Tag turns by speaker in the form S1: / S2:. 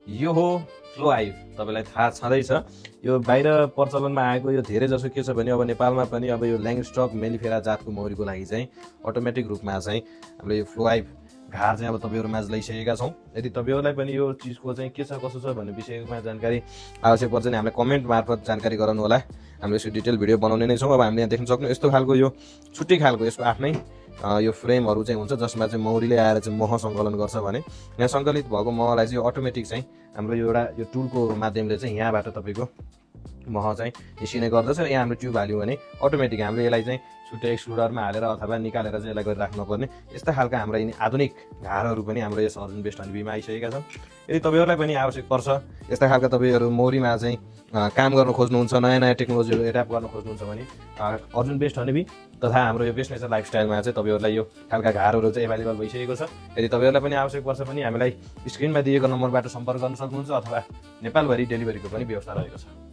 S1: यो हो flow hive. तपाईँलाई थाहा छँदैछ यो बाहिर प्रचलनमा आएको यो धेरै जसो के छ भने अब नेपालमा पनि अब यो ल्याङ्गस्टक मेलिफेरा जातको मौरीको लागि चाहिँ अटोमेटिक रूपमा चाहिँ हामीले यो फ्लो हाइभ घार चाहिँ अब तपाईँहरू माझ ल्याइसकेका छौँ। यदि तपाईँहरूलाई पनि यो चिजको चाहिँ के छ कसो छ भन्ने विषयमा जानकारी आवश्यक पर्छ भने हामीलाई कमेन्ट मार्फत जानकारी गराउनु होला। हामीले यसको डिटेल भिडियो बनाउने नै छौँ। अब हामीले यहाँ देख्न सक्छौँ यस्तो खालको यो छुट्टै खालको यसको आफ्नै यो फ्रेमहरू चाहिँ हुन्छ जसमा चाहिँ मौरीले आएर चाहिँ मह सङ्कलन गर्छ भने यहाँ सङ्कलित भएको महलाई चाहिँ अटोमेटिक चाहिँ हाम्रो यो एउटा यो टुलको माध्यमले चाहिँ यहाँबाट तपाईँको मह चाहिँ निस्किने गर्दछ। यहाँ हाम्रो ट्युब हाल्यौँ भने अटोमेटिक हामीले यसलाई चाहिँ छुट्टै एक्सट्रुडरमा हालेर अथवा निकालेर चाहिँ यसलाई गरिराख्नु पर्ने यस्ता खालका हाम्रा यिनी आधुनिक घारहरू पनि हाम्रो यस अर्जुन बेस्ट हनीबीमा आइसकेका छन्। यदि तपाईँहरूलाई पनि आवश्यक पर्छ यस्ता खालका तपाईँहरू मौरीमा चाहिँ काम गर्न खोज्नुहुन्छ, नयाँ नयाँ टेक्नोलोजीहरू एड्याप्ट गर्न खोज्नुहुन्छ भने अर्जुन बेस्ट हनीबी तथा हाम्रो यो बेस्ट नेचर लाइफस्टाइलमा चाहिँ तपाईँहरूलाई यो खालका घारहरू चाहिँ एभाइलेबल भइसकेको छ। यदि तपाईँहरूलाई पनि आवश्यक पर्छ भने हामीलाई स्क्रिनमा दिएको नम्बरबाट सम्पर्क गर्न सक्नुहुन्छ अथवा नेपालभरि डेलिभरीको पनि व्यवस्था रहेको छ।